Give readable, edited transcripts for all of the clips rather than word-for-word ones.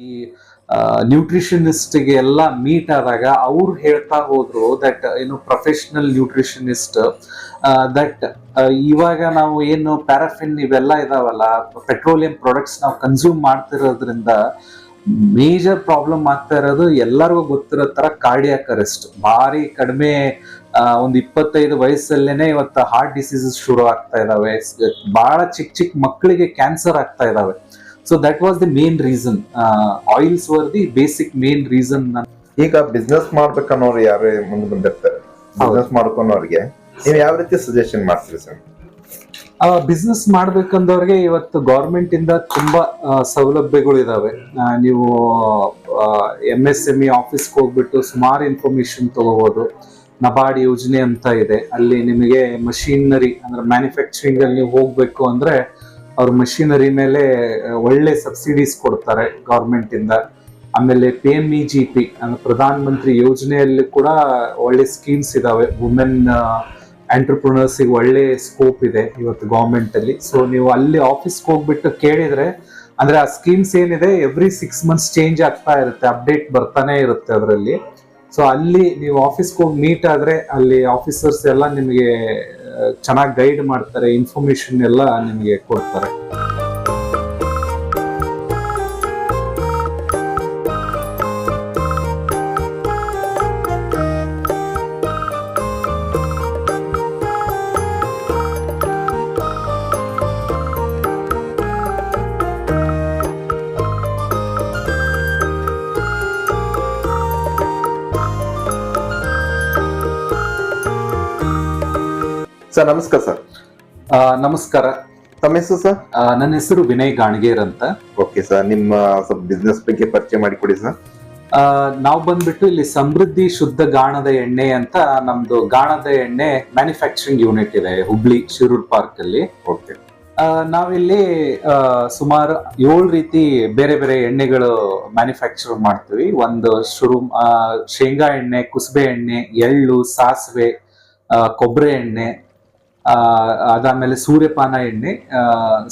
ಈ ನ್ಯೂಟ್ರಿಷನಿಸ್ಟ್ಗೆ ಎಲ್ಲ ಮೀಟ್ ಆದಾಗ ಅವ್ರು ಹೇಳ್ತಾ ಹೋದ್ರು ದಟ್ ಪ್ರೊಫೆಷನಲ್ ನ್ಯೂಟ್ರಿಷನಿಸ್ಟ್ ದಟ್ ಇವಾಗ ನಾವು ಏನು ಪ್ಯಾರಾಫಿನ್ ಇವೆಲ್ಲ ಇದಾವಲ್ಲ, ಪೆಟ್ರೋಲಿಯಂ ಪ್ರಾಡಕ್ಟ್ಸ್ ನಾವು ಕನ್ಸ್ಯೂಮ್ ಮಾಡ್ತಿರೋದ್ರಿಂದ ಮೇಜರ್ ಪ್ರಾಬ್ಲಮ್ ಆಗ್ತಾ ಇರೋದು ಎಲ್ಲರಿಗೂ ಗೊತ್ತಿರೋ ತರ ಕಾರ್ಡಿಯಾಕ್ ಅರೆಸ್ಟ್. ಭಾರಿ ಕಡಿಮೆ ಒಂದು 25 ವಯಸ್ಸಲ್ಲೇನೆ ಇವತ್ತು ಹಾರ್ಟ್ ಡಿಸೀಸಸ್ ಶುರು ಆಗ್ತಾ ಇದಾವೆ. ಬಹಳ ಚಿಕ್ಕ ಮಕ್ಕಳಿಗೆ ಕ್ಯಾನ್ಸರ್ ಆಗ್ತಾ ಇದಾವೆ. So that was the main reason. Oils var the basic main reason. ಈಗ ಬಿಸ್ನೆಸ್ ಮಾಡ್ಬೇಕನ್ನೋರು ಯಾರು ಮುಂದೆ ಬಂದಿರ್ತಾರೆ, ಬಿಸ್ನೆಸ್ ಮಾಡ್ಕೊಳೋರಿಗೆ ನೀವು ಯಾವ ರೀತಿ ಸಜೆಷನ್ ಮಾಡ್ತೀರಿ ಸರ್? ಬಿಸ್ನೆಸ್ ಮಾಡ್ಬೇಕಂದವ್ರಿಗೆ ಇವತ್ತು ಗೌರ್ಮೆಂಟ್ ಇಂದ ತುಂಬಾ ಸೌಲಭ್ಯಗಳು ಇದಾವೆ. ನೀವು MSME ಆಫೀಸ್ಗೆ ಹೋಗ್ಬಿಟ್ಟು ಸುಮಾರು ಇನ್ಫಾರ್ಮೇಶನ್ ತಗೋಬಹುದು. ನಬಾರ್ಡ್ ಯೋಜನೆ ಅಂತ ಇದೆ, ಅಲ್ಲಿ ನಿಮಗೆ ಮಷೀನರಿ ಅಂದ್ರೆ ಮ್ಯಾನುಫ್ಯಾಕ್ಚರಿಂಗ್ ಅಲ್ಲಿ ನೀವು ಹೋಗ್ಬೇಕು ಅಂದ್ರೆ ಅವ್ರ ಮಷೀನರಿ ಮೇಲೆ ಒಳ್ಳೆ ಸಬ್ಸಿಡೀಸ್ ಕೊಡ್ತಾರೆ ಗೌರ್ಮೆಂಟ್ ಇಂದ. ಆಮೇಲೆ PMEGP ಅಂದ್ರೆ ಪ್ರಧಾನ ಮಂತ್ರಿ ಯೋಜನೆಯಲ್ಲಿ ಕೂಡ ಒಳ್ಳೆ ಸ್ಕೀಮ್ಸ್ ಇದಾವೆ. ವುಮೆನ್ ಎಂಟರ್ಪ್ರಿನರ್ಸ್ ಒಳ್ಳೆ ಸ್ಕೋಪ್ ಇದೆ ಇವತ್ತು ಗೌರ್ಮೆಂಟ್ ಅಲ್ಲಿ. ಸೊ ನೀವು ಅಲ್ಲಿ ಆಫೀಸ್ಗೆ ಹೋಗ್ಬಿಟ್ಟು ಕೇಳಿದ್ರೆ ಅಂದ್ರೆ ಆ ಸ್ಕೀಮ್ಸ್ ಏನಿದೆ ಎವ್ರಿ 6 months ಚೇಂಜ್ ಆಗ್ತಾ ಇರುತ್ತೆ, ಅಪ್ಡೇಟ್ ಬರ್ತಾನೆ ಇರುತ್ತೆ ಅದರಲ್ಲಿ. ಸೊ ಅಲ್ಲಿ ನೀವು ಆಫೀಸ್ಗೆ ಹೋಗಿ ಮೀಟ್ ಆದ್ರೆ ಅಲ್ಲಿ ಆಫೀಸರ್ಸ್ ಎಲ್ಲ ನಿಮಗೆ ಚೆನ್ನಾಗಿ ಗೈಡ್ ಮಾಡ್ತಾರೆ, ಇನ್ಫಾರ್ಮೇಶನ್ ಎಲ್ಲ ನಿಮಗೆ ಕೊಡ್ತಾರೆ. ಸರ್ ನಮಸ್ಕಾರ ಸರ್. ನಮಸ್ಕಾರ. ತಮ್ಮ ಹೆಸರು ಸರ್? ನನ್ನ ಹೆಸರು ವಿನಯ್ ಗಾಣಗೇರ್ ಅಂತ. ಓಕೆ ಸರ್, ನಿಮ್ಮ ಸ್ವಲ್ಪ ಬಿಸ್ನೆಸ್ ಬಗ್ಗೆ ಪರಿಚಯ ಮಾಡಿಕೊಡಿ ಸರ್. ನಾವು ಬಂದ್ಬಿಟ್ಟು ಇಲ್ಲಿ ಸಮೃದ್ಧಿ ಶುದ್ಧ ಗಾಣದ ಎಣ್ಣೆ ಅಂತ ನಮ್ದು ಗಾಣದ ಎಣ್ಣೆ ಮ್ಯಾನುಫ್ಯಾಕ್ಚರಿಂಗ್ ಯೂನಿಟ್ ಇದೆ ಹುಬ್ಳಿ ಶಿರೂರ್ ಪಾರ್ಕ್ ಅಲ್ಲಿ. ಓಕೆ. ನಾವಿಲ್ಲಿ ಸುಮಾರು 7 ರೀತಿ ಬೇರೆ ಬೇರೆ ಎಣ್ಣೆಗಳು ಮ್ಯಾನುಫ್ಯಾಕ್ಚರ್ ಮಾಡ್ತೀವಿ. ಒಂದು ಶೇಂಗಾ ಎಣ್ಣೆ, ಕುಸುಬೆ ಎಣ್ಣೆ, ಎಳ್ಳು, ಸಾಸಿವೆ, ಕೊಬ್ಬರಿ ಎಣ್ಣೆ, ಅದಾದ್ಮೇಲೆ ಸೂರ್ಯಪಾನ ಎಣ್ಣೆ.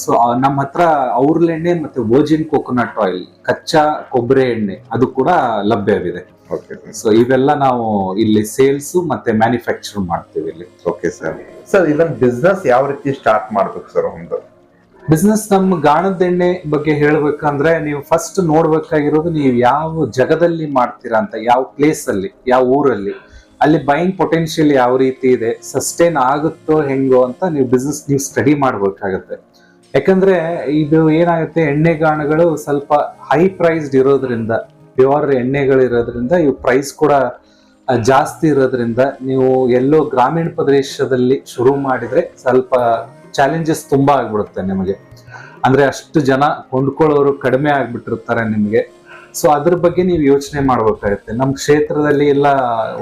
ಸೊ ನಮ್ಮ ಹತ್ರ ಔರ್ಲ ಎಣ್ಣೆ ಮತ್ತೆ ವರ್ಜಿನ್ ಕೋಕೋನಟ್ ಆಯಿಲ್, ಕಚ್ಚಾ ಕೊಬ್ಬರಿ ಎಣ್ಣೆ ಅದು ಕೂಡ ಲಭ್ಯವಿದೆ. ಸೊ ಇವೆಲ್ಲ ನಾವು ಇಲ್ಲಿ ಸೇಲ್ಸ್ ಮತ್ತೆ ಮ್ಯಾನುಫ್ಯಾಕ್ಚರ್ ಮಾಡ್ತೀವಿ ಇಲ್ಲಿ. Okay sir. ಸರ್ ಇದನ್ನ ಬಿಸ್ನೆಸ್ ಯಾವ ರೀತಿ ಸ್ಟಾರ್ಟ್ ಮಾಡ್ಬೇಕು ಸರ್? ಒಂದು ಬಿಸ್ನೆಸ್ ನಮ್ಮ ಗಾಣದ ಎಣ್ಣೆ ಬಗ್ಗೆ ಹೇಳ್ಬೇಕಂದ್ರೆ ನೀವು ಫಸ್ಟ್ ನೋಡ್ಬೇಕಾಗಿರೋದು ನೀವು ಯಾವ ಜಗದಲ್ಲಿ ಮಾಡ್ತೀರಾ ಅಂತ, ಯಾವ ಪ್ಲೇಸ್ ಅಲ್ಲಿ, ಯಾವ ಊರಲ್ಲಿ, ಅಲ್ಲಿ ಬೈಯಿಂಗ್ ಪೊಟೆನ್ಶಿಯಲ್ ಯಾವ ರೀತಿ ಇದೆ, ಸಸ್ಟೈನ್ ಆಗುತ್ತೋ ಹೆಂಗೋ ಅಂತ ನೀವು ಬಿಸ್ನೆಸ್ ನೀವು ಸ್ಟಡಿ ಮಾಡ್ಬೇಕಾಗತ್ತೆ. ಯಾಕಂದ್ರೆ ಇದು ಏನಾಗುತ್ತೆ, ಎಣ್ಣೆಗಾಣಗಳು ಸ್ವಲ್ಪ ಹೈ ಪ್ರೈಸ್ಡ್ ಇರೋದ್ರಿಂದ, ಪ್ಯೂರ್ ಎಣ್ಣೆಗಳು ಇರೋದ್ರಿಂದ ಇವು ಪ್ರೈಸ್ ಕೂಡ ಜಾಸ್ತಿ ಇರೋದ್ರಿಂದ ನೀವು ಎಲ್ಲೋ ಗ್ರಾಮೀಣ ಪ್ರದೇಶದಲ್ಲಿ ಶುರು ಮಾಡಿದ್ರೆ ಸ್ವಲ್ಪ ಚಾಲೆಂಜಸ್ ತುಂಬಾ ಆಗ್ಬಿಡುತ್ತೆ ನಿಮಗೆ. ಅಂದ್ರೆ ಅಷ್ಟು ಜನ ಕೊಂಡ್ಕೊಳ್ಳೋರು ಕಡಿಮೆ ಆಗ್ಬಿಟ್ಟಿರ್ತಾರೆ ನಿಮಗೆ. ಸೊ ಅದ್ರ ಬಗ್ಗೆ ನೀವು ಯೋಚನೆ ಮಾಡ್ಬೇಕಾಗತ್ತೆ. ನಮ್ಮ ಕ್ಷೇತ್ರದಲ್ಲಿ ಎಲ್ಲ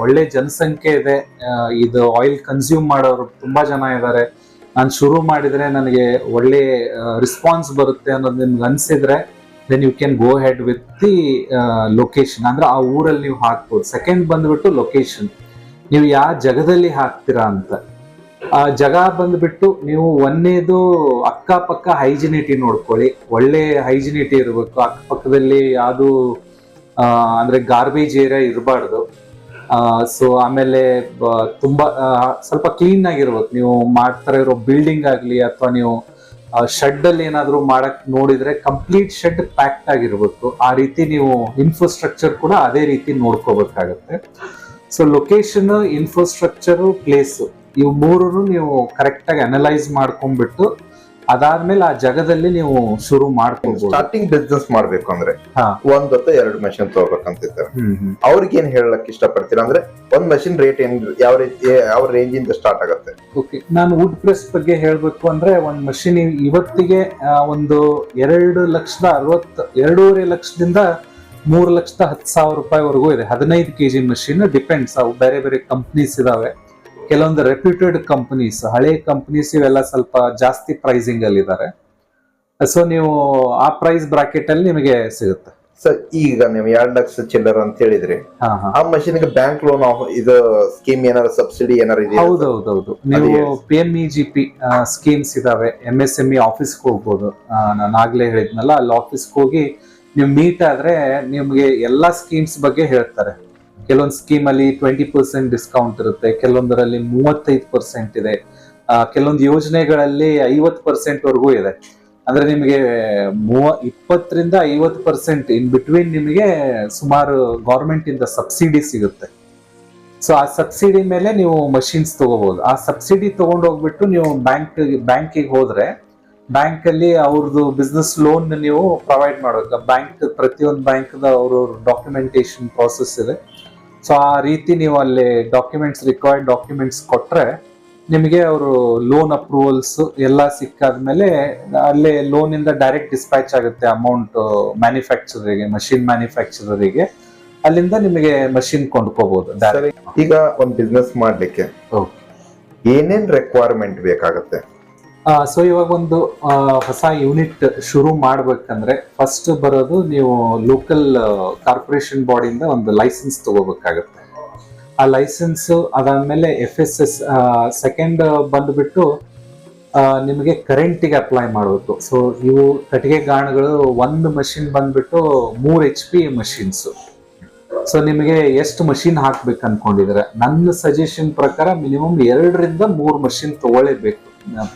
ಒಳ್ಳೆ ಜನಸಂಖ್ಯೆ ಇದೆ, ಇದು ಆಯಿಲ್ ಕನ್ಸ್ಯೂಮ್ ಮಾಡೋರು ತುಂಬಾ ಜನ ಇದ್ದಾರೆ. ನಾನು ಶುರು ಮಾಡಿದ್ರೆ ನನಗೆ ಒಳ್ಳೆ ರೆಸ್ಪಾನ್ಸ್ ಬರುತ್ತೆ ಅನ್ನೋದು ನಿಮ್ಗೆ ಅನ್ಸಿದ್ರೆ then you can go ahead with the location. ಅಂದ್ರೆ ಆ ಊರಲ್ಲಿ ನೀವು ಹಾಕ್ಬೋದು. ಸೆಕೆಂಡ್ ಬಂದ್ಬಿಟ್ಟು ಲೊಕೇಶನ್, ನೀವು ಯಾವ ಜಗದಲ್ಲಿ ಹಾಕ್ತೀರಾ ಅಂತ. ಆ ಜಾಗ ಬಂದ್ಬಿಟ್ಟು ನೀವು ಒಂದೇದು ಅಕ್ಕಪಕ್ಕ ಹೈಜಿನಿಟಿ ನೋಡ್ಕೊಳ್ಳಿ, ಒಳ್ಳೆ ಹೈಜಿನಿಟಿ ಇರಬೇಕು. ಅಕ್ಕಪಕ್ಕದಲ್ಲಿ ಯಾವುದು ಅಂದ್ರೆ ಗಾರ್ಬೇಜ್ ಏರಿಯಾ ಇರಬಾರ್ದು. ಸೊ ಆಮೇಲೆ ತುಂಬಾ ಸ್ವಲ್ಪ ಕ್ಲೀನ್ ಆಗಿರ್ಬೇಕು. ನೀವು ಮಾಡ್ತಾ ಇರೋ ಬಿಲ್ಡಿಂಗ್ ಆಗ್ಲಿ ಅಥವಾ ನೀವು ಶೆಡ್ ಅಲ್ಲಿ ಏನಾದ್ರು ಮಾಡಕ್ ನೋಡಿದ್ರೆ ಕಂಪ್ಲೀಟ್ ಶೆಡ್ ಪ್ಯಾಕ್ಡ್ ಆಗಿರ್ಬೇಕು. ಆ ರೀತಿ ನೀವು ಇನ್ಫ್ರಾಸ್ಟ್ರಕ್ಚರ್ ಕೂಡ ಅದೇ ರೀತಿ ನೋಡ್ಕೋಬೇಕಾಗತ್ತೆ. ಸೊ ಲೊಕೇಶನ್, ಇನ್ಫ್ರಾಸ್ಟ್ರಕ್ಚರ್, ಪ್ಲೇಸ್, ಇವು ಮೂರನ್ನು ನೀವು ಕರೆಕ್ಟ್ ಆಗಿ ಅನಲೈಸ್ ಮಾಡ್ಕೊಂಡ್ಬಿಟ್ಟು ಅದಾದ್ಮೇಲೆ ಆ ಜಾಗದಲ್ಲಿ ನೀವು ಶುರು ಮಾಡ್ಕೋಬಹುದು. ಸ್ಟಾರ್ಟಿಂಗ್ ಬಿಸ್ನೆಸ್ ಮಾಡ್ಬೇಕು ಅಂದ್ರೆ 1 ಅಥವಾ 2 ಮಷಿನ್ ತಗೋಬೇಕಂತಿದ್ದಾರೆ. ಅವ್ರಿಗೆ ಏನ್ ಹೇಳಕ್ ಇಷ್ಟಪಡ್ತೀರಾ? ಅಂದ್ರೆ ಒಂದ್ ಮಷಿನ್ ರೇಟ್ ಏನ್ ಯಾವ ರೀತಿ, ಯಾವ ರೇಂಜ್ ಇಂದ ಸ್ಟಾರ್ಟ್ ಆಗುತ್ತೆ? ಓಕೆ, ನಾನು ವುಡ್ ಪ್ರೆಸ್ ಬಗ್ಗೆ ಹೇಳ್ಬೇಕು ಅಂದ್ರೆ ಒಂದ್ ಮಷಿನ್ ಇವತ್ತಿಗೆ ಒಂದು 2,60,000 ಲಕ್ಷದಿಂದ 3,10,000 ರೂಪಾಯಿವರೆಗೂ ಇದೆ. 15 kg ಮಷಿನ್ ಡಿಪೆಂಡ್ಸ್. ಅವು ಬೇರೆ ಬೇರೆ ಕಂಪ್ನೀಸ್ ಇದಾವೆ. ಕೆಲವೊಂದು ರೆಪ್ಯೂಟೆಡ್ ಕಂಪನೀಸ್, ಹಳೆ ಕಂಪನೀಸ್ ಇವೆಲ್ಲ ಸ್ವಲ್ಪ ಜಾಸ್ತಿ ಪ್ರೈಸಿಂಗ್ ಅಲ್ಲಿ ಇದ್ದಾರೆ. ಸೊ ನೀವು ಆ ಪ್ರೈಸ್ ಬ್ರಾಕೆಟ್ ಅಲ್ಲಿ ನಿಮಗೆ ಸಿಗುತ್ತೆ. ಸರ್ ಈಗ ನೀವು 2 ಲಕ್ಷ ಚಿಲ್ಲರ್ ಅಂತ ಹೇಳಿದ್ರಿ, ಆ ಮಷೀನ್ಗೆ ಬ್ಯಾಂಕ್ ಲೋನ್ ಇದು ಸ್ಕೀಮ್ ಏನಾದ್ರು ಸಬ್ಸಿಡಿ ಏನಾದ್ರು ಇದೆಯಾ? ಹೌದೌದೌದು, ನೀವು PMEGP ಸ್ಕೀಮ್ಸ್ ಇದಾವೆ. MSME ಆಫೀಸ್ಗೆ ಹೋಗ್ಬೋದು. ನಾನು ಆಗ್ಲೇ ಹೇಳಿದ್ನಲ್ಲ, ಅಲ್ಲಿ ಆಫೀಸ್ಗೆ ಹೋಗಿ ನೀವು ಮೀಟ್ ಆದ್ರೆ ನಿಮ್ಗೆ ಎಲ್ಲಾ ಸ್ಕೀಮ್ಸ್ ಬಗ್ಗೆ ಹೇಳ್ತಾರೆ. ಕೆಲವೊಂದು ಸ್ಕೀಮ್ ಅಲ್ಲಿ 20% ಡಿಸ್ಕೌಂಟ್ ಇರುತ್ತೆ, ಕೆಲವೊಂದರಲ್ಲಿ 35% ಇದೆ, ಕೆಲವೊಂದು ಯೋಜನೆಗಳಲ್ಲಿ 50% ವರೆಗೂ ಇದೆ. ಅಂದ್ರೆ ನಿಮಗೆ 20ರಿಂದ 50% ಇನ್ ಬಿಟ್ವೀನ್ ನಿಮಗೆ ಸುಮಾರು ಗೌರ್ಮೆಂಟ್ ಇಂದ ಸಬ್ಸಿಡಿ ಸಿಗುತ್ತೆ. ಸೊ ಆ ಸಬ್ಸಿಡಿ ಮೇಲೆ ನೀವು ಮಷಿನ್ಸ್ ತಗೋಬಹುದು. ಆ ಸಬ್ಸಿಡಿ ತಗೊಂಡ್ ಹೋಗ್ಬಿಟ್ಟು ನೀವು ಬ್ಯಾಂಕಿಗೆ ಹೋದ್ರೆ ಬ್ಯಾಂಕ್ ಅಲ್ಲಿ ಅವ್ರದ್ದು ಬಿಸ್ನೆಸ್ ಲೋನ್ ನೀವು ಪ್ರೊವೈಡ್ ಮಾಡ್ಬೇಕು. ಬ್ಯಾಂಕ್ ಪ್ರತಿಯೊಂದು ಬ್ಯಾಂಕ್ ಅವ್ರ ಡಾಕ್ಯುಮೆಂಟೇಶನ್ ಪ್ರಾಸೆಸ್ ಇದೆ. ಸೊ ಆ ರೀತಿ ನೀವು ಅಲ್ಲಿ ರಿಕ್ವೈರ್ಡ್ ಡಾಕ್ಯುಮೆಂಟ್ಸ್ ಕೊಟ್ರೆ ನಿಮಗೆ ಅವರು ಲೋನ್ ಅಪ್ರೂವಲ್ಸ್ ಎಲ್ಲ ಸಿಕ್ಕಾದ್ಮೇಲೆ ಅಲ್ಲೇ ಲೋನ್ ಇಂದ ಡೈರೆಕ್ಟ್ ಡಿಸ್ಪ್ಯಾಚ್ ಆಗುತ್ತೆ ಅಮೌಂಟ್ ಮ್ಯಾನುಫ್ಯಾಕ್ಚರರಿಗೆ, ಮಷಿನ್ ಮ್ಯಾನುಫ್ಯಾಕ್ಚರರಿಗೆ. ಅಲ್ಲಿಂದ ನಿಮಗೆ ಮಷಿನ್ ಕೊಂಡ್ಕೋಬಹುದು. ಈಗ ಒಂದು ಬಿಸ್ನೆಸ್ ಮಾಡ್ಲಿಕ್ಕೆ ಏನೇನ್ ರಿಕ್ವೈರ್ಮೆಂಟ್ ಬೇಕಾಗುತ್ತೆ? ಸೊ ಇವಾಗ ಒಂದು ಹೊಸ ಯೂನಿಟ್ ಶುರು ಮಾಡ್ಬೇಕಂದ್ರೆ ಫಸ್ಟ್ ಬರೋದು ನೀವು ಲೋಕಲ್ ಕಾರ್ಪೊರೇಷನ್ ಬಾಡಿಯಿಂದ ಒಂದು ಲೈಸೆನ್ಸ್ ತಗೋಬೇಕಾಗತ್ತೆ. ಆ ಲೈಸೆನ್ಸ್ ಅದಾದ್ಮೇಲೆ FSS ಸೆಕೆಂಡ್ ಬಂದ್ಬಿಟ್ಟು ನಿಮಗೆ ಕರೆಂಟಿಗೆ ಅಪ್ಲೈ ಮಾಡಬೇಕು. ಸೊ ಇವು ಕಟ್ಟಿಗೆ ಗಾಣಗಳು ಒಂದು ಮಷಿನ್ ಬಂದ್ಬಿಟ್ಟು 3 HP ಮಷಿನ್ಸ್. ಸೊ ನಿಮಗೆ ಎಷ್ಟು ಮಷಿನ್ ಹಾಕ್ಬೇಕು ಅನ್ಕೊಂಡಿದ್ರೆ ನನ್ನ ಸಜೆಷನ್ ಪ್ರಕಾರ ಮಿನಿಮಮ್ 2ರಿಂದ 3 ಮಷಿನ್ ತಗೊಳ್ಳೇಬೇಕು.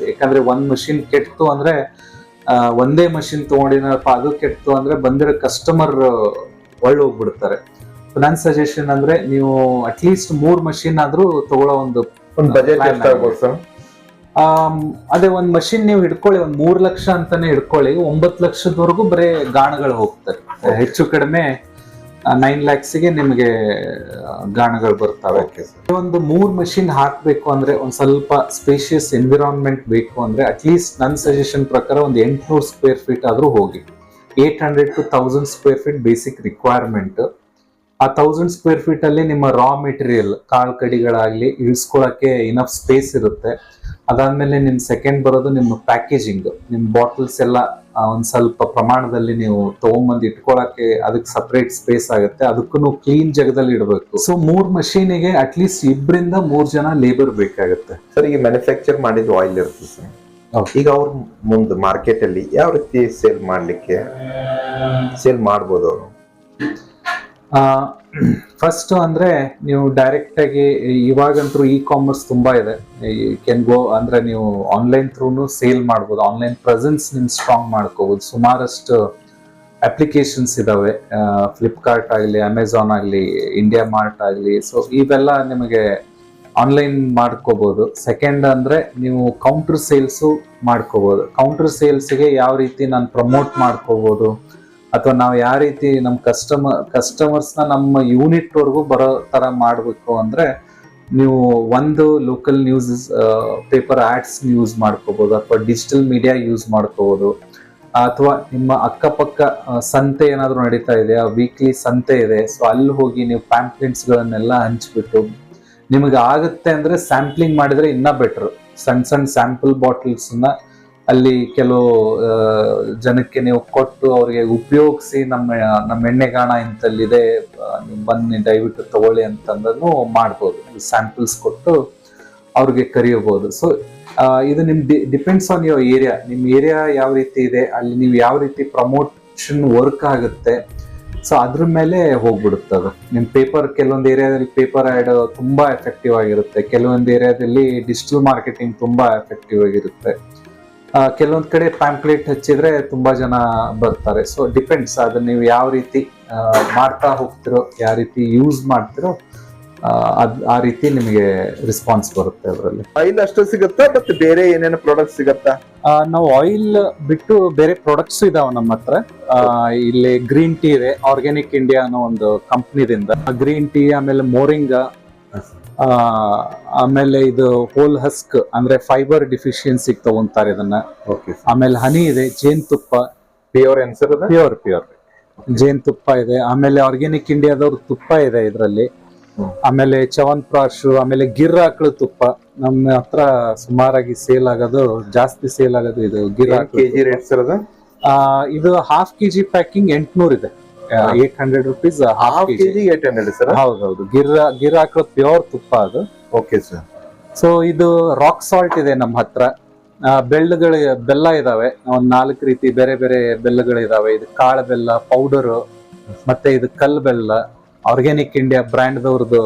ಯಾಕಂದ್ರೆ ಒಂದ್ ಮಷಿನ್ ಕೆಟ್ಟು ಅಂದ್ರೆ ಒಂದೇ ಮಷಿನ್ ತಗೊಂಡಿನಪ್ಪ ಅದು ಕೆಟ್ಟು ಅಂದ್ರೆ ಬಂದಿರೋ ಕಸ್ಟಮರ್ ಹೋಗ್ಬಿಡ್ತಾರೆ. ನನ್ ಸಜೆಷನ್ ಅಂದ್ರೆ ನೀವು ಅಟ್ಲೀಸ್ಟ್ 3 ಮಷಿನ್ ಆದ್ರೂ ತಗೊಳ್ಳೋ ಒಂದು ಬಜೆಟ್ ಎಷ್ಟಾಗ್ಬೋದು ಸರ್? ಅದೇ ಒಂದ್ ಮಷಿನ್ ನೀವು ಹಿಡ್ಕೊಳ್ಳಿ, ಒಂದ್ 3 ಲಕ್ಷ ಅಂತಾನೆ ಹಿಡ್ಕೊಳ್ಳಿ, 9 ಲಕ್ಷದವರೆಗೂ ಬರೀ ಗಾಣಗಳು ಹೋಗ್ತಾರೆ. ಹೆಚ್ಚು ಕಡಿಮೆ 9 lakhsಗೆ ನಿಮಗೆ ಗಾಣಗಳು ಬರ್ತವೆ. ಒಂದು 3 ಮಷಿನ್ ಹಾಕ್ಬೇಕು ಅಂದ್ರೆ ಒಂದ್ ಸ್ವಲ್ಪ ಸ್ಪೇಷಿಯಸ್ ಎನ್ವಿರಾನ್ಮೆಂಟ್ ಬೇಕು ಅಂದ್ರೆ ಅಟ್ಲೀಸ್ಟ್ ನನ್ನ ಸಜೆಷನ್ ಪ್ರಕಾರ ಒಂದು 800 ಸ್ಕ್ವೇರ್ ಫೀಟ್ ಆದ್ರೂ ಹೋಗಿ. 800 to 1000 square feet basic requirement. ಆ 1000 ಸ್ಕ್ವೇರ್ ಫೀಟ್ ಅಲ್ಲಿ ನಿಮ್ಮ ರಾ ಮೆಟೀರಿಯಲ್ ಕಾಳು ಕಡಿಗಳಾಗ್ಲಿ ಇಳಿಸ್ಕೊಳಕ್ಕೆ ಇನಫ್ ಸ್ಪೇಸ್ ಇರುತ್ತೆ. ಅದಾದ್ಮೇಲೆ ನಿಮ್ ಸೆಕೆಂಡ್ ಬರೋದು ನಿಮ್ಮ ಪ್ಯಾಕೇಜಿಂಗ್, ನಿಮ್ ಬಾಟಲ್ಸ್ ಎಲ್ಲ ಒಂದ್ ಸ್ವಲ್ಪ ಪ್ರಮಾಣದಲ್ಲಿ ನೀವು ತಗೊಂಬಂದು ಇಟ್ಕೊಳಕ್ಕೆ ಅದಕ್ಕೆ ಸಪರೇಟ್ ಸ್ಪೇಸ್ ಆಗುತ್ತೆ. ಅದಕ್ಕೂ ಕ್ಲೀನ್ ಜಾಗದಲ್ಲಿ ಇಡಬೇಕು. ಸೊ 3 ಮಷೀನಿಗೆ ಅಟ್ಲೀಸ್ಟ್ 2ರಿಂದ 3 ಜನ ಲೇಬರ್ ಬೇಕಾಗುತ್ತೆ. ಸರ್ ಈಗ ಮ್ಯಾನುಫ್ಯಾಕ್ಚರ್ ಮಾಡಿದ ಆಯಿಲ್ ಇರುತ್ತೆ ಸರ್, ಈಗ ಅವ್ರ ಮುಂದೆ ಮಾರ್ಕೆಟ್ ಅಲ್ಲಿ ಯಾವ ರೀತಿ ಸೇಲ್ ಮಾಡ್ಬೋದು ಅವರು? ಫಸ್ಟ್ ಅಂದ್ರೆ ನೀವು ಡೈರೆಕ್ಟ್ ಆಗಿ ಇವಾಗಂತೂ ಕಾಮರ್ಸ್ ತುಂಬಾ ಇದೆ. ಕ್ಯಾನ್ ಗೋ ಅಂದ್ರೆ ನೀವು ಆನ್ಲೈನ್ ಥ್ರೂನು ಸೇಲ್ ಮಾಡ್ಬೋದು. ಆನ್ಲೈನ್ ಪ್ರೆಸೆನ್ಸ್ ನಿಮ್ ಸ್ಟ್ರಾಂಗ್ ಮಾಡ್ಕೋಬಹುದು. ಸುಮಾರಷ್ಟು ಅಪ್ಲಿಕೇಶನ್ಸ್ ಇದಾವೆ, ಫ್ಲಿಪ್ಕಾರ್ಟ್ ಆಗಲಿ, ಅಮೆಝಾನ್ ಆಗಲಿ, ಇಂಡಿಯಾ ಮಾರ್ಟ್ ಆಗಲಿ. ಸೊ ಇವೆಲ್ಲ ನಿಮಗೆ ಆನ್ಲೈನ್ ಮಾಡ್ಕೋಬಹುದು. ಸೆಕೆಂಡ್ ಅಂದ್ರೆ ನೀವು ಕೌಂಟರ್ ಸೇಲ್ಸು ಮಾಡ್ಕೋಬಹುದು. ಕೌಂಟರ್ ಸೇಲ್ಸ್ಗೆ ಯಾವ ರೀತಿ ನಾನು ಪ್ರಮೋಟ್ ಮಾಡ್ಕೋಬಹುದು ಅಥವಾ ನಾವು ಯಾವ ರೀತಿ ನಮ್ಮ ಕಸ್ಟಮರ್ಸ್ನ ನಮ್ಮ ಯೂನಿಟ್ ವರೆಗೂ ಬರೋ ತರ ಮಾಡಬೇಕು ಅಂದ್ರೆ ನೀವು ಒಂದು local news paper ads use ಮಾಡ್ಕೋಬಹುದು, ಅಥವಾ ಡಿಜಿಟಲ್ ಮೀಡಿಯಾ ಯೂಸ್ ಮಾಡ್ಕೋಬಹುದು, ಅಥವಾ ನಿಮ್ಮ ಅಕ್ಕಪಕ್ಕ ಸಂತೆ ಏನಾದ್ರು ನಡೀತಾ ಇದೆ, ವೀಕ್ಲಿ ಸಂತೆ ಇದೆ, ಸೊ ಅಲ್ಲಿ ಹೋಗಿ ನೀವು ಪ್ಯಾಂಪ್ಲೆಟ್ಸ್ ಗಳನ್ನೆಲ್ಲ ಹಂಚ್ಬಿಟ್ಟು ನಿಮಗೆ ಆಗುತ್ತೆ ಅಂದ್ರೆ ಸ್ಯಾಂಪ್ಲಿಂಗ್ ಮಾಡಿದ್ರೆ ಇನ್ನ ಬೆಟರ್. ಸಣ್ಣ ಸ್ಯಾಂಪಲ್ ಬಾಟಲ್ಸ್ ಅಲ್ಲಿ ಕೆಲವು ಜನಕ್ಕೆ ನೀವು ಕೊಟ್ಟು ಅವ್ರಿಗೆ ಉಪಯೋಗಿಸಿ ನಮ್ಮ ಎಣ್ಣೆಗಾಣ ಇಂತಲ್ಲಿದೆ, ನೀವು ಬನ್ನಿ ದಯವಿಟ್ಟು ತಗೊಳ್ಳಿ ಅಂತಂದನು ಮಾಡ್ಬೋದು. ಸ್ಯಾಂಪಲ್ಸ್ ಕೊಟ್ಟು ಅವ್ರಿಗೆ ಕರೆಯಬಹುದು. ಸೊ ಇದು ನಿಮ್ ಡಿಪೆಂಡ್ಸ್ ಆನ್ ಯುವರ್ ಏರಿಯಾ. ನಿಮ್ ಏರಿಯಾ ಯಾವ ರೀತಿ ಇದೆ, ಅಲ್ಲಿ ನೀವು ಯಾವ ರೀತಿ ಪ್ರಮೋಷನ್ ವರ್ಕ್ ಆಗುತ್ತೆ, ಸೊ ಅದ್ರ ಮೇಲೆ ಹೋಗ್ಬಿಡುತ್ತೆ ಅದು. ನಿಮ್ ಪೇಪರ್ ಕೆಲವೊಂದು ಏರಿಯಾದಲ್ಲಿ ಪೇಪರ್ ಆ್ಯಡ್ ತುಂಬಾ ಎಫೆಕ್ಟಿವ್ ಆಗಿರುತ್ತೆ, ಕೆಲವೊಂದು ಏರಿಯಾದಲ್ಲಿ ಡಿಜಿಟಲ್ ಮಾರ್ಕೆಟಿಂಗ್ ತುಂಬಾ ಎಫೆಕ್ಟಿವ್ ಆಗಿರುತ್ತೆ, ಕೆಲವೊಂದ್ ಕಡೆ ಪ್ಯಾಂಪ್ಲೆಟ್ ಹಚ್ಚಿದ್ರೆ ತುಂಬಾ ಜನ ಬರ್ತಾರೆ. ಸೊ ಡಿಪೆಂಡ್ಸ್, ಅದನ್ನ ನೀವು ಯಾವ ರೀತಿ ಮಾಡ್ತಾ ಹೋಗ್ತಿರೋ, ಯಾವ ರೀತಿ ಯೂಸ್ ಮಾಡ್ತಿರೋ ಆ ರೀತಿ ನಿಮಗೆ ರೆಸ್ಪಾನ್ಸ್ ಬರುತ್ತೆ. ಅದರಲ್ಲಿ ಆಯಿಲ್ ಅಷ್ಟು ಸಿಗುತ್ತಾ ಮತ್ತೆ ಬೇರೆ ಏನೇನು ಪ್ರಾಡಕ್ಟ್ ಸಿಗುತ್ತಾ? ನಾವು ಆಯಿಲ್ ಬಿಟ್ಟು ಬೇರೆ ಪ್ರಾಡಕ್ಟ್ಸ್ ಇದಾವೆ ನಮ್ಮ ಹತ್ರ. ಇಲ್ಲಿ ಗ್ರೀನ್ ಟೀ ಇದೆ, ಆರ್ಗ್ಯಾನಿಕ್ ಇಂಡಿಯಾ ಅನ್ನೋ ಒಂದು ಕಂಪ್ನಿದಿಂದ ಗ್ರೀನ್ ಟೀ, ಆಮೇಲೆ ಮೋರಿಂಗಾ, ಆಮೇಲೆ ಇದು ಹೋಲ್ ಹಸ್ಕ್ ಅಂದ್ರೆ ಫೈಬರ್ ಡಿಫಿಷಿಯನ್ಸಿ ತಗೊಂತಾರೆ ಇದನ್ನ. ಆಮೇಲೆ ಹನಿ ಇದೆ, ಜೇನುತುಪ್ಪ, ಪ್ಯೂರ್ ಜೇನುತುಪ್ಪ ಇದೆ. ಆಮೇಲೆ ಆರ್ಗ್ಯಾನಿಕ್ ಇಂಡಿಯಾದವ್ರ ತುಪ್ಪ ಇದೆ ಇದರಲ್ಲಿ. ಆಮೇಲೆ ಚವನ್ಪ್ರಾಶು, ಆಮೇಲೆ ಗಿರ್ ಆಕಳು ತುಪ್ಪ ನಮ್ಮ ಹತ್ರ ಸುಮಾರಾಗಿ ಜಾಸ್ತಿ ಸೇಲ್ ಆಗೋದು ಇದು ಗಿರ್ ಆಕಳು. ಕೆಜಿ ರೇಟ್ ಸರ್ ಅದು? ಇದು ½ kg ಪ್ಯಾಕಿಂಗ್ 800 ಇದೆ. 800 rupees ಹಾಫ್ ಕೆಜಿ 800 ಸರ್? ಹೌದೌದು, ಗಿರ್ ಆಕಳು ಪ್ಯೂರ್ ತುಪ್ಪ ಅದು. Okay sir. ಸೊ ಇದು ರಾಕ್ ಸಾಲ್ಟ್ ಇದೆ ನಮ್ಮ ಹತ್ರ. ಬೆಲ್ಲಗಳು ಬೆಲ್ಲ ಇದಾವೆ, ಒಂದ್ 4 ರೀತಿ ಬೇರೆ ಬೇರೆ ಬೆಲ್ಲಗಳಿದಾವೆ. ಇದು ಕಾಳು ಬೆಲ್ಲ ಪೌಡರ್, ಮತ್ತೆ ಇದು ಕಲ್ಲು ಬೆಲ್ಲ, ಆರ್ಗ್ಯಾನಿಕ್ ಇಂಡಿಯಾ ಬ್ರ್ಯಾಂಡ್ದವ್ರದ್ದು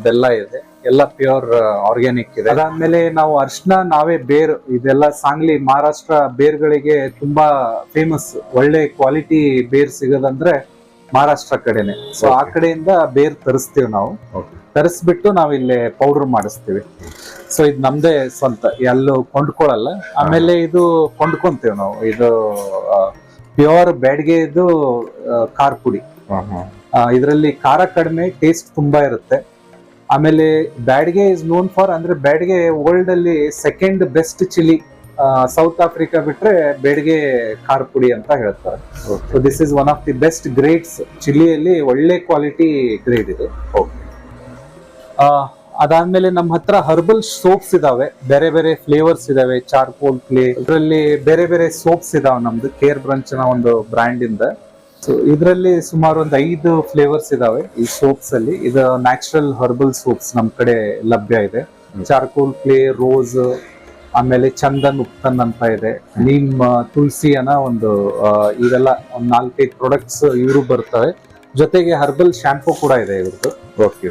ಬೆಲ್ಲ ಇದೆ, ಎಲ್ಲ ಪ್ಯೂರ್ ಆರ್ಗ್ಯಾನಿಕ್ ಇದೆ. ಅದಾದ್ಮೇಲೆ ನಾವು ಅರ್ಶಿನ ನಾವೇ ಬೇರ್, ಇದೆಲ್ಲ ಸಾಂಗ್ಲಿ ಮಹಾರಾಷ್ಟ್ರ ಬೇರ್ಗಳಿಗೆ ತುಂಬಾ ಫೇಮಸ್. ಒಳ್ಳೆ ಕ್ವಾಲಿಟಿ ಬೇರ್ ಸಿಗೋದಂದ್ರೆ ಮಹಾರಾಷ್ಟ್ರ ಕಡೆನೆ. ಸೊ ಆ ಕಡೆಯಿಂದ ಬೇರ್ ತರಿಸ್ತೀವಿ ನಾವು. ತರಿಸ್ಬಿಟ್ಟು ನಾವ್ ಇಲ್ಲಿ ಪೌಡರ್ ಮಾಡಿಸ್ತೀವಿ. ಸೊ ಇದು ನಮ್ದೇ ಸ್ವಂತ, ಎಲ್ಲೂ ಕೊಂಡ್ಕೊಳಲ್ಲ. ಆಮೇಲೆ ಇದು ಕೊಂಡ್ಕೊಂತೀವಿ ನಾವು. ಇದು ಪ್ಯೂರ್ ಬ್ಯಾಡ್ಗೆ ಇದು ಖಾರ ಪುಡಿ. ಇದರಲ್ಲಿ ಖಾರ ಕಡಿಮೆ, ಟೇಸ್ಟ್ ತುಂಬಾ ಇರುತ್ತೆ. ಆಮೇಲೆ ಬ್ಯಾಡ್ಗೆ ಇಸ್ ನೋನ್ ಫಾರ್, ಅಂದ್ರೆ ಬ್ಯಾಡ್ಗೆ ವರ್ಲ್ಡ್ ಅಲ್ಲಿ second best chilli. South Africa ಬಿಟ್ರೆ ಬೇಡ್ಗೆ ಖಾರ ಪುಡಿ ಅಂತ ಹೇಳ್ತಾರೆ. So this is one of the best grades. ಚಿಲ್ಲಿಯಲ್ಲಿ ಒಳ್ಳೆ ಕ್ವಾಲಿಟಿ ಗ್ರೇಡ್ ಇದು. ಅದಾದ್ಮೇಲೆ ನಮ್ಮ ಹತ್ರ ಹರ್ಬಲ್ ಸೋಪ್ಸ್ ಇದಾವೆ, ಬೇರೆ ಬೇರೆ ಫ್ಲೇವರ್ಸ್ ಇದಾವೆ. ಚಾರ್ಕೋಲ್ ಕ್ಲೇ, ಇದರಲ್ಲಿ ಬೇರೆ ಬೇರೆ ಸೋಪ್ಸ್ ಇದಾವೆ. ನಮ್ದು ಕೇರ್ ಬ್ರಂಚ್ ನ ಒಂದು ಬ್ರ್ಯಾಂಡ್ ಇಂದ. ಸೊ ಇದರಲ್ಲಿ ಸುಮಾರು ಒಂದು 5 ಫ್ಲೇವರ್ಸ್ ಇದಾವೆ ಈ ಸೋಪ್ಸ್ ಅಲ್ಲಿ. ಇದು ನ್ಯಾಚುರಲ್ ಹರ್ಬಲ್ ಸೋಪ್ಸ್ ನಮ್ ಕಡೆ ಲಭ್ಯ ಇದೆ. ಚಾರ್ಕೋಲ್ ಕ್ಲೇ, ರೋಸ್, ಆಮೇಲೆ ಚಂದನ್ ಉಪ್ತನ್ ಅಂತ ಇದೆ, ನೀಮ್, ತುಳಸಿ ಅನ್ನೋ ಒಂದು ಇವೆಲ್ಲ ಒಂದು 4-5 ಪ್ರಾಡಕ್ಟ್ಸ್ ಇವರು ಬರ್ತವೆ. ಜೊತೆಗೆ ಹರ್ಬಲ್ ಶಾಂಪೂ ಕೂಡ ಇದೆ ಇವ್ರದ್ದು.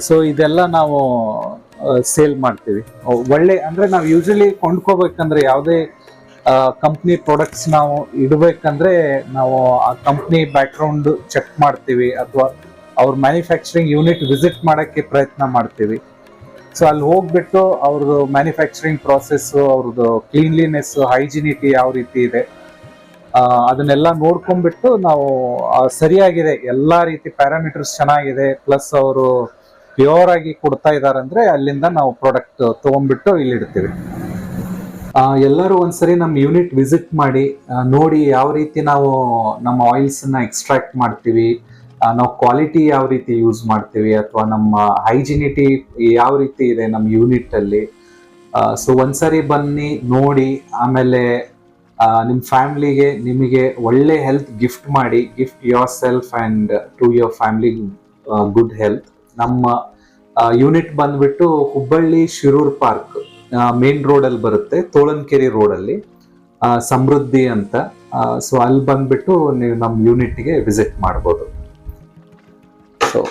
ಸೊ ಇದೆಲ್ಲ ನಾವು ಸೇಲ್ ಮಾಡ್ತೀವಿ. ಒಳ್ಳೆ, ಅಂದ್ರೆ ನಾವು ಯೂಶಲಿ ಕೊಂಡ್ಕೋಬೇಕಂದ್ರೆ ಯಾವುದೇ ಕಂಪ್ನಿ ಪ್ರಾಡಕ್ಟ್ಸ್ ನಾವು ಇಡಬೇಕಂದ್ರೆ ನಾವು ಆ ಕಂಪ್ನಿ ಬ್ಯಾಕ್ ಗ್ರೌಂಡ್ ಚೆಕ್ ಮಾಡ್ತೀವಿ, ಅಥವಾ ಅವ್ರ ಮ್ಯಾನುಫ್ಯಾಕ್ಚರಿಂಗ್ ಯೂನಿಟ್ ವಿಸಿಟ್ ಮಾಡಕ್ಕೆ ಪ್ರಯತ್ನ ಮಾಡ್ತೀವಿ. ಸೊ ಅಲ್ಲಿ ಹೋಗ್ಬಿಟ್ಟು ಅವ್ರದ್ದು ಮ್ಯಾನುಫ್ಯಾಕ್ಚರಿಂಗ್ ಪ್ರಾಸೆಸ್, ಅವ್ರದ್ದು ಕ್ಲೀನ್ಲಿನೆಸ್, ಹೈಜಿನಿಟಿ ಯಾವ ರೀತಿ ಇದೆ ಅದನ್ನೆಲ್ಲ ನೋಡ್ಕೊಂಡ್ಬಿಟ್ಟು ನಾವು ಸರಿಯಾಗಿದೆ, ಎಲ್ಲಾ ರೀತಿ ಪ್ಯಾರಾಮೀಟರ್ಸ್ ಚೆನ್ನಾಗಿದೆ, ಪ್ಲಸ್ ಅವರು ಪ್ಯೂರ್ ಆಗಿ ಕೊಡ್ತಾ ಇದಾರೆ ಅಂದ್ರೆ ಅಲ್ಲಿಂದ ನಾವು ಪ್ರಾಡಕ್ಟ್ ತಗೊಂಡ್ಬಿಟ್ಟು ಇಲ್ಲಿ ಇಡ್ತೀವಿ. ಎಲ್ಲರೂ ಒಂದ್ಸರಿ ನಮ್ಮ ಯೂನಿಟ್ ವಿಸಿಟ್ ಮಾಡಿ ನೋಡಿ ಯಾವ ರೀತಿ ನಾವು ನಮ್ಮ ಆಯಿಲ್ಸ್ ನ ಎಕ್ಸ್ಟ್ರಾಕ್ಟ್ ಮಾಡ್ತೀವಿ, ನಾವು ಕ್ವಾಲಿಟಿ ಯಾವ ರೀತಿ ಯೂಸ್ ಮಾಡ್ತೀವಿ, ಅಥವಾ ನಮ್ಮ ಹೈಜಿನಿಟಿ ಯಾವ ರೀತಿ ಇದೆ ನಮ್ಮ ಯೂನಿಟ್ ಅಲ್ಲಿ. ಸೊ ಒಂದ್ಸರಿ ಬನ್ನಿ ನೋಡಿ, ಆಮೇಲೆ ನಿಮ್ಮ ಫ್ಯಾಮಿಲಿಗೆ ನಿಮಗೆ ಒಳ್ಳೆ ಹೆಲ್ತ್ ಗಿಫ್ಟ್ ಮಾಡಿ, gift yourself and to your family good health. ನಮ್ಮ ಯೂನಿಟ್ ಬಂದ್ಬಿಟ್ಟು Hubballi Shirur park main road ಅಲ್ಲಿ ಬರುತ್ತೆ, ತೋಳನ್ಕೆರೆ ರೋಡ್ ಅಲ್ಲಿ, ಸಮೃದ್ಧಿ ಅಂತ. ಸೊ ಅಲ್ಲಿ ಬಂದ್ಬಿಟ್ಟು ನೀವು ನಮ್ಮ ಯೂನಿಟ್ಗೆ ವಿಸಿಟ್ ಮಾಡ್ಬೋದು. ಸೊ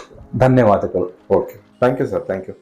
ಧನ್ಯವಾದಗಳು. Okay, thank you sir, thank you.